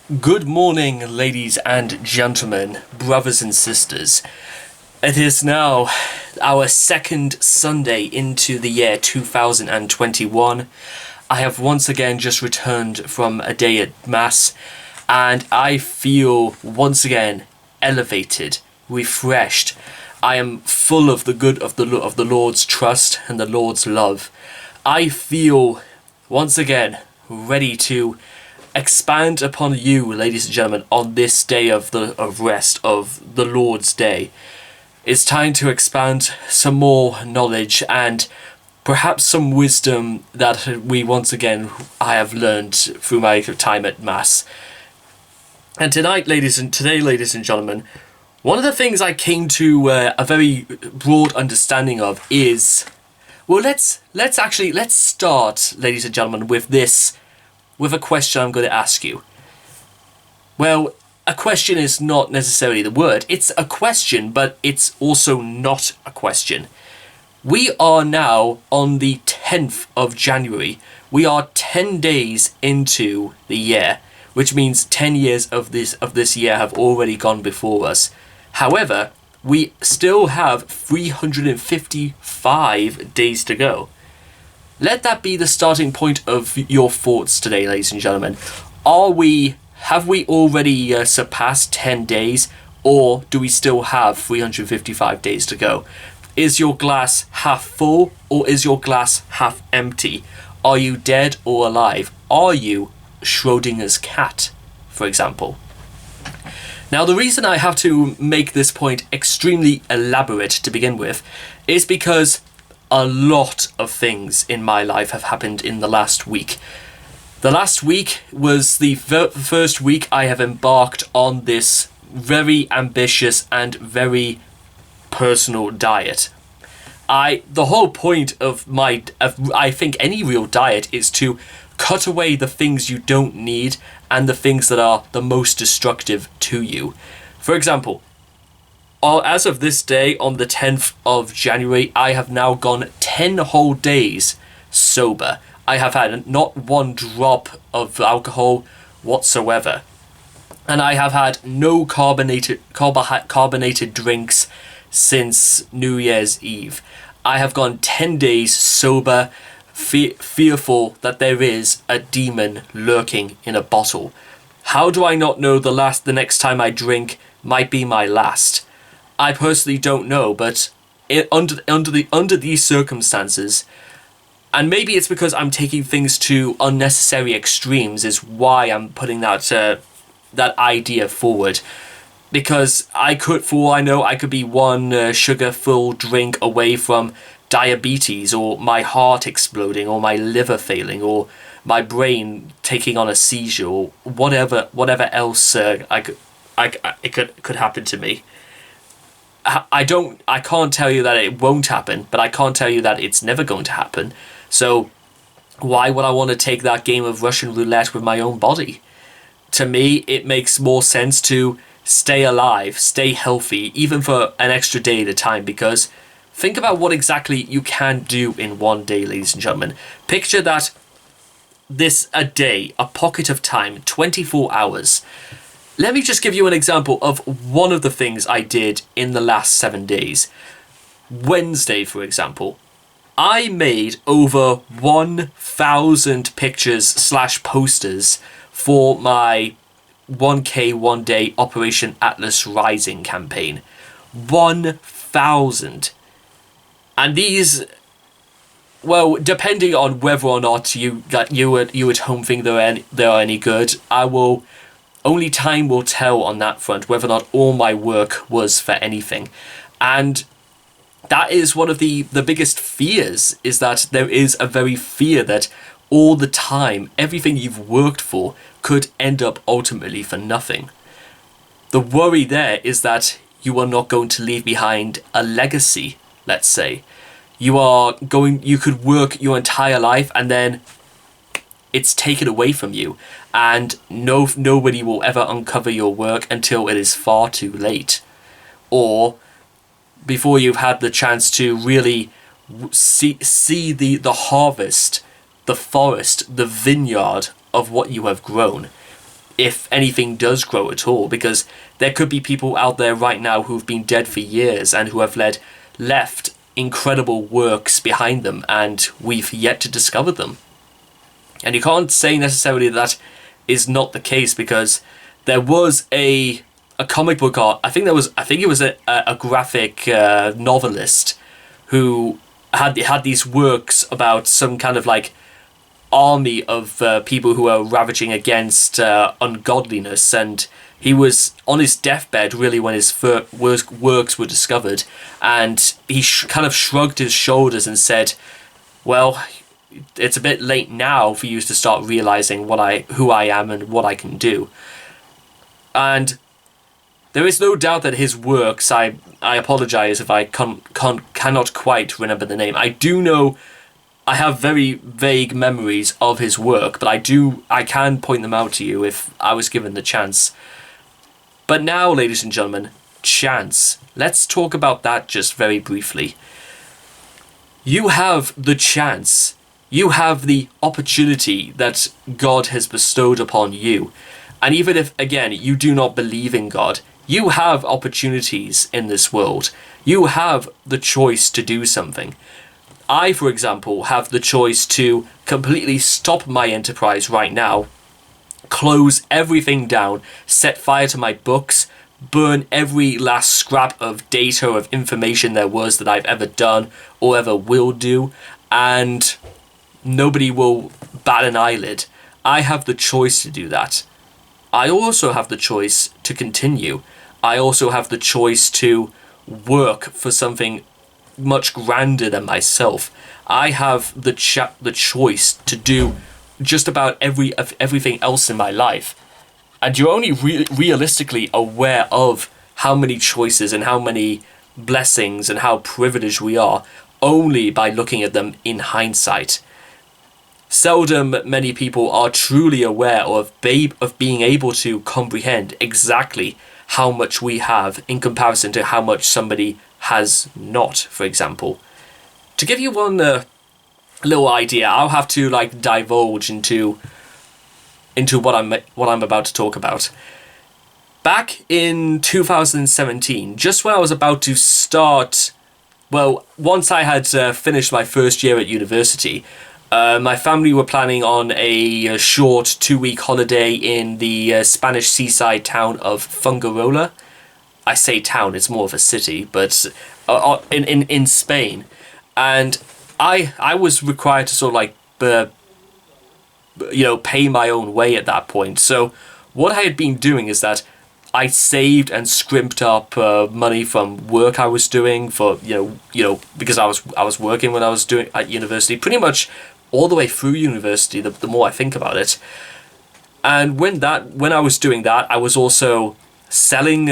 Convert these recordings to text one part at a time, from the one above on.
Good morning, ladies and gentlemen, brothers and sisters. It is now our second Sunday into the year 2021. I have once again just returned from a day at Mass, and I feel once again elevated, refreshed. I am full of the good of the Lord's trust and the Lord's love. I feel once again ready to expand upon you, ladies and gentlemen, on this day of rest, of the Lord's Day. It's time to expand some more knowledge and perhaps some wisdom that I have learned through my time at Mass. And today, ladies and gentlemen, one of the things I came to a very broad understanding of is, well, let's start, ladies and gentlemen, with a question I'm going to ask you. Well, a question is not necessarily the word. It's a question, but it's also not a question. We are now on the 10th of January. We are 10 days into the year, which means 10 years of this year have already gone before us. However, we still have 355 days to go. Let that be the starting point of your thoughts today, ladies and gentlemen. Have we already surpassed 10 days, or do we still have 355 days to go? Is your glass half full, or is your glass half empty? Are you dead or alive? Are you Schrodinger's cat, for example? Now, the reason I have to make this point extremely elaborate to begin with is because a lot of things in my life have happened in the last week. The last week was the first week I have embarked on this very ambitious and very personal diet. The whole point of I think any real diet is to cut away the things you don't need and the things that are the most destructive to you. For example, as of this day, on the 10th of January, I have now gone 10 whole days sober. I have had not one drop of alcohol whatsoever. And I have had no carbonated drinks since New Year's Eve. I have gone 10 days sober, fearful that there is a demon lurking in a bottle. How do I not know the next time I drink might be my last? I personally don't know, but under these circumstances, and maybe it's because I'm taking things to unnecessary extremes, is why I'm putting that idea forward. Because for all I know, I could be one sugar-full drink away from diabetes, or my heart exploding, or my liver failing, or my brain taking on a seizure, or whatever else it could happen to me. I can't tell you that it won't happen, but I can't tell you that it's never going to happen. So why would I want to take that game of Russian roulette with my own body? To me, it makes more sense to stay alive, stay healthy, even for an extra day at a time, because think about what exactly you can do in one day, ladies and gentlemen. Picture that a day, a pocket of time, 24 hours. Let me just give you an example of one of the things I did in the last 7 days. Wednesday, for example, I made over 1,000 pictures / posters for my 1K 1 day Operation Atlas Rising campaign. 1,000. And these, well, depending on whether or not you at home think they are any good, only time will tell on that front whether or not all my work was for anything. And that is one of the biggest fears, is that there is a very fear that all the time, everything you've worked for could end up ultimately for nothing. The worry there is that you are not going to leave behind a legacy, let's say. You could work your entire life and then it's taken away from you, and nobody will ever uncover your work until it is far too late, or before you've had the chance to really see the harvest, the forest, the vineyard of what you have grown. if anything does grow at all, because there could be people out there right now who've been dead for years and who have left incredible works behind them, and we've yet to discover them. And you can't say necessarily that is not the case, because there was a comic book art. I think it was a graphic novelist who had these works about some kind of like army of people who are ravaging against ungodliness, and he was on his deathbed really when his works were discovered, and he kind of shrugged his shoulders and said, well, it's a bit late now for you to start realizing who I am and what I can do. And there is no doubt that his works, I apologize if I cannot quite remember the name. I do know I have very vague memories of his work, but I can point them out to you if I was given the chance. But now, ladies and gentlemen, chance. Let's talk about that just very briefly. You have the chance. You have the opportunity that God has bestowed upon you. And even if, again, you do not believe in God, you have opportunities in this world. You have the choice to do something. I, for example, have the choice to completely stop my enterprise right now, close everything down, set fire to my books, burn every last scrap of data or of information there was that I've ever done or ever will do, and nobody will bat an eyelid. I have the choice to do that. I also have the choice to continue. I also have the choice to work for something much grander than myself. I have the choice to do just about everything else in my life. And you're only realistically aware of how many choices and how many blessings and how privileged we are only by looking at them in hindsight. Seldom many people are truly aware of being able to comprehend exactly how much we have in comparison to how much somebody has not, for example. To give you one little idea, I'll have to divulge into what I'm about to talk about. Back in 2017, just when I was about to start, well, once I had finished my first year at university, my family were planning on a short 2-week holiday in the Spanish seaside town of Fungirola. I say town, it's more of a city, but in Spain. And I was required to sort of pay my own way at that point. So what I had been doing is that I saved and scrimped up money from work I was doing for because I was working when I was doing at university, pretty much all the way through university. The more I think about it, and when I was doing that, I was also selling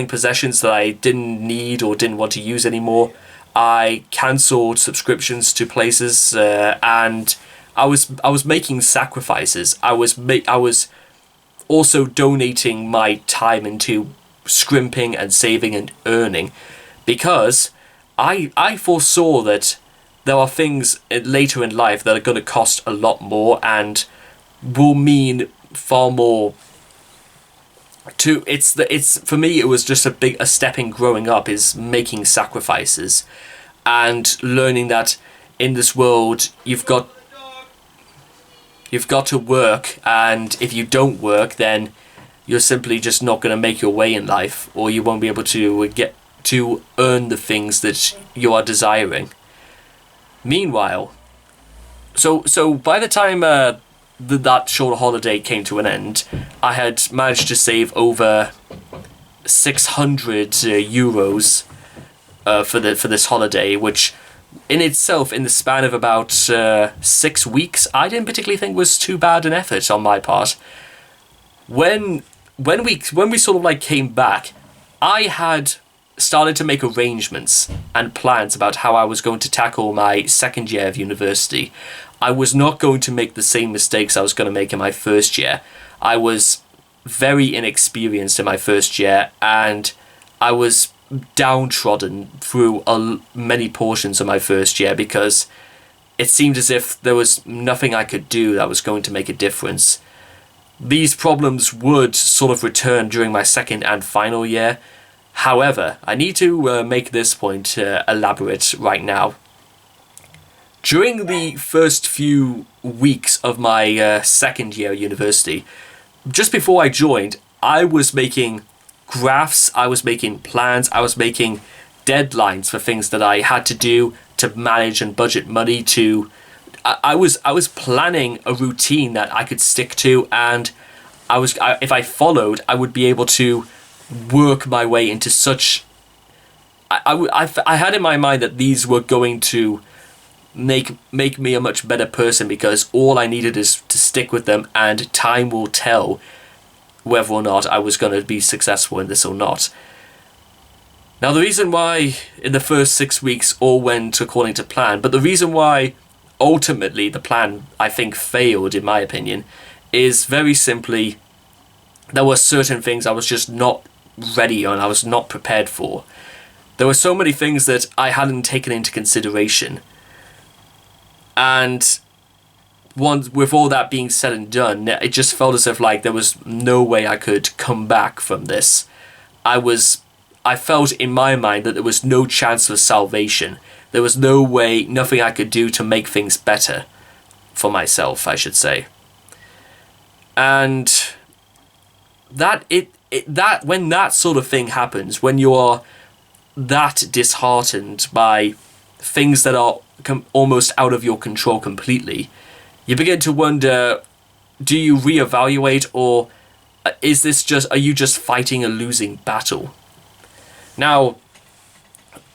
possessions that I didn't need or didn't want to use anymore. I cancelled subscriptions to places, and I was making sacrifices. I was also donating my time into scrimping and saving and earning, because I foresaw that there are things later in life that are going to cost a lot more and will mean far more. It's for me, it was just a step in growing up, is making sacrifices and learning that in this world you've got to work, and if you don't work, then you're simply just not going to make your way in life, or you won't be able to get to earn the things that you are desiring. Meanwhile, so by the time that short holiday came to an end, I had managed to save over 600 euros for this holiday, which in itself, in the span of about 6 weeks, I didn't particularly think was too bad an effort on my part. When we sort of came back, I had started to make arrangements and plans about how I was going to tackle my second year of university. I was not going to make the same mistakes I was going to make in my first year. I was very inexperienced in my first year, and I was downtrodden through many portions of my first year because it seemed as if there was nothing I could do that was going to make a difference. these problems would sort of return during my second and final year. However, I need to make this point elaborate right now. During the first few weeks of my second year at university, just before I joined, I was making graphs, I was making plans, I was making deadlines for things that I had to do to manage and budget money to. I was planning a routine that I could stick to, and if I followed, I would be able to work my way into such. I had in my mind that these were going to make me a much better person, because all I needed is to stick with them, and time will tell whether or not I was going to be successful in this or not. Now, the reason why in the first 6 weeks all went according to plan, but the reason why ultimately the plan, I think, failed, in my opinion, is very simply there were certain things I was just not ready on, I was not prepared for. There were so many things that I hadn't taken into consideration. And with all that being said and done, it just felt as if like there was no way I could come back from this. I felt in my mind that there was no chance of salvation. There was no way, nothing I could do to make things better for myself, I should say. And when that sort of thing happens, when you're that disheartened by things that are almost out of your control completely, you begin to wonder, do you reevaluate, or are you just fighting a losing battle? Now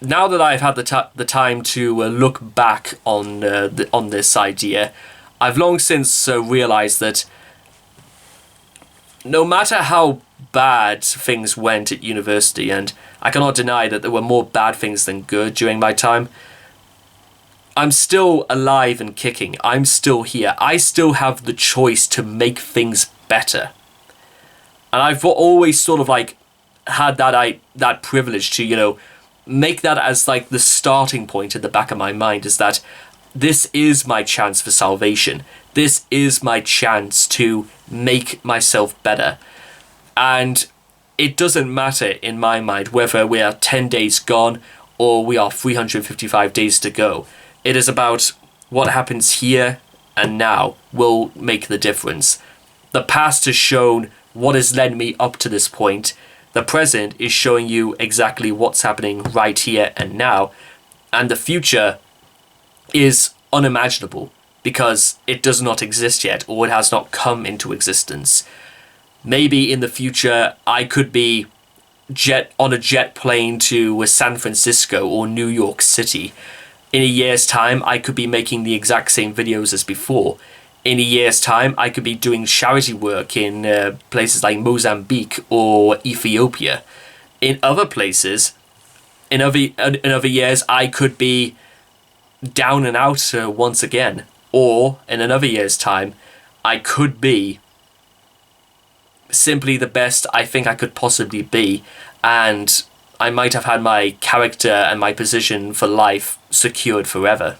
that I've had the time to look back on this idea, I've long since realized that no matter how bad things went at university, and I cannot deny that there were more bad things than good during my time, I'm still alive and kicking. I'm still here. I still have the choice to make things better. And I've always sort of like had that privilege to, make that as like the starting point at the back of my mind, is that this is my chance for salvation. This is my chance to make myself better. And it doesn't matter in my mind whether we are 10 days gone or we are 355 days to go. It is about what happens here and now will make the difference. The past has shown what has led me up to this point. The present is showing you exactly what's happening right here and now. And the future is unimaginable because it does not exist yet, or it has not come into existence. Maybe in the future I could be on a jet plane to San Francisco or New York City. In a year's time, I could be making the exact same videos as before. In a year's time, I could be doing charity work in places like Mozambique or Ethiopia. In other places, in other years, I could be down and out once again. Or, in another year's time, I could be simply the best I think I could possibly be, and I might have had my character and my position for life secured forever.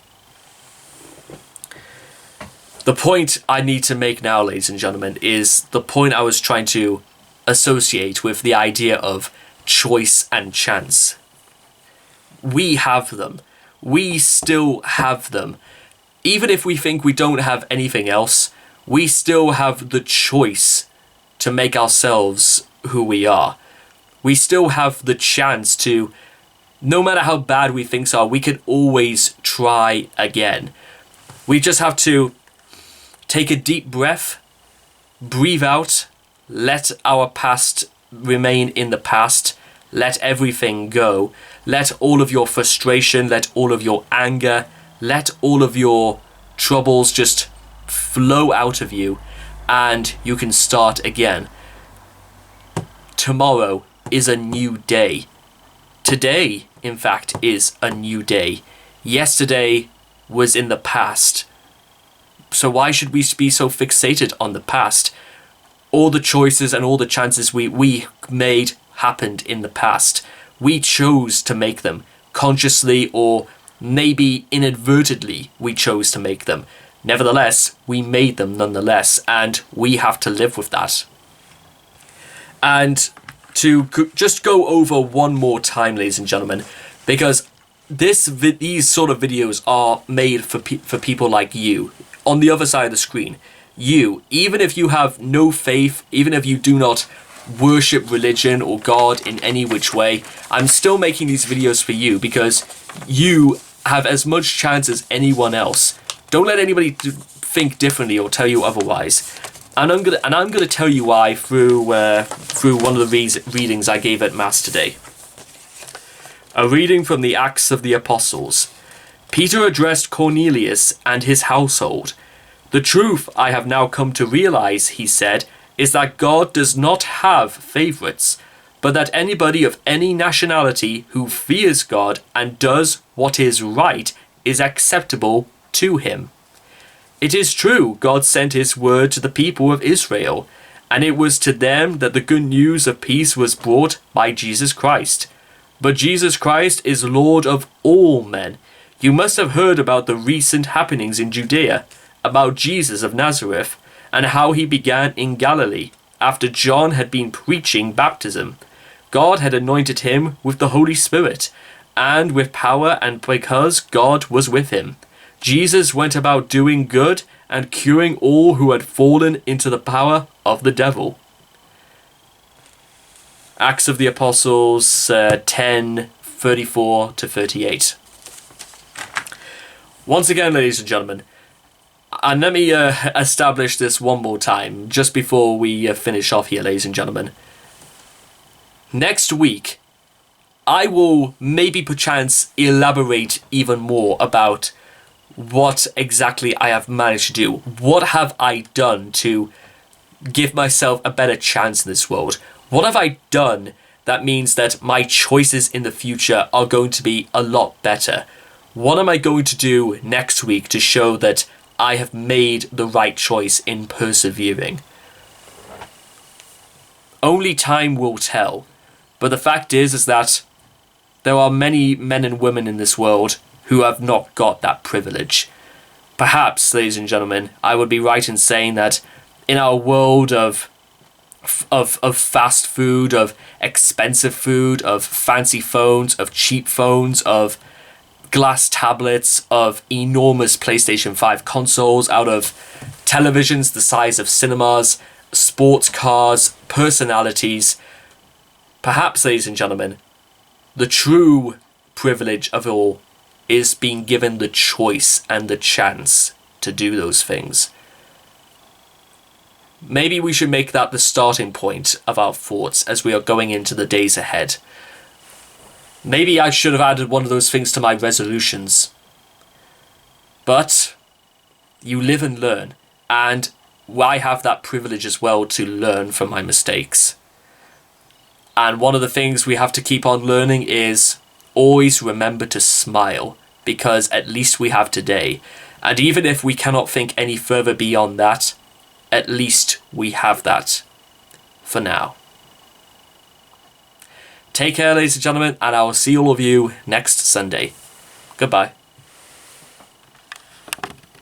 The point I need to make now, ladies and gentlemen, is the point I was trying to associate with the idea of choice and chance. We have them. We still have them. Even if we think we don't have anything else, we still have the choice to make ourselves who we are. We still have the chance to, no matter how bad we think are, we can always try again. We just have to take a deep breath, breathe out, let our past remain in the past, let everything go, let all of your frustration, let all of your anger, let all of your troubles just flow out of you, and you can start again. Tomorrow is a new day. Today, in fact, is a new day. Yesterday was in the past. So why should we be so fixated on the past? All the choices and all the chances we made happened in the past. We chose to make them. Consciously or maybe inadvertently, we chose to make them. Nevertheless, we made them nonetheless, and we have to live with that. And to just go over one more time, ladies and gentlemen, because these sort of videos are made for people like you, on the other side of the screen. You, even if you have no faith, even if you do not worship religion or God in any which way, I'm still making these videos for you because you have as much chance as anyone else. Don't let anybody think differently or tell you otherwise. And I'm gonna tell you why through one of the readings I gave at Mass today. A reading from the Acts of the Apostles. Peter addressed Cornelius and his household. "The truth I have now come to realize," he said, "is that God does not have favorites, but that anybody of any nationality who fears God and does what is right is acceptable to him. It is true God sent his word to the people of Israel, and it was to them that the good news of peace was brought by Jesus Christ. But Jesus Christ is Lord of all men. You must have heard about the recent happenings in Judea, about Jesus of Nazareth, and how he began in Galilee, after John had been preaching baptism. God had anointed him with the Holy Spirit, and with power, and because God was with him. Jesus went about doing good and curing all who had fallen into the power of the devil." Acts of the Apostles 10:34-38. Once again, ladies and gentlemen, and let me establish this one more time, just before we finish off here, ladies and gentlemen. Next week, I will maybe perchance elaborate even more about what exactly I have managed to do. What have I done to give myself a better chance in this world? What have I done that means that my choices in the future are going to be a lot better? What am I going to do next week to show that I have made the right choice in persevering? Only time will tell. But the fact is that there are many men and women in this world who have not got that privilege. Perhaps, ladies and gentlemen, I would be right in saying that in our world of fast food, of expensive food, of fancy phones, of cheap phones, of glass tablets, of enormous PlayStation 5 consoles, out of televisions the size of cinemas, sports cars, personalities, perhaps, ladies and gentlemen, the true privilege of all is being given the choice and the chance to do those things. Maybe we should make that the starting point of our thoughts as we are going into the days ahead. Maybe I should have added one of those things to my resolutions. But you live and learn, and I have that privilege as well to learn from my mistakes. And one of the things we have to keep on learning is always remember to smile, because at least we have today. And even if we cannot think any further beyond that, at least we have that for now. Take care, ladies and gentlemen, and I will see all of you next Sunday. Goodbye.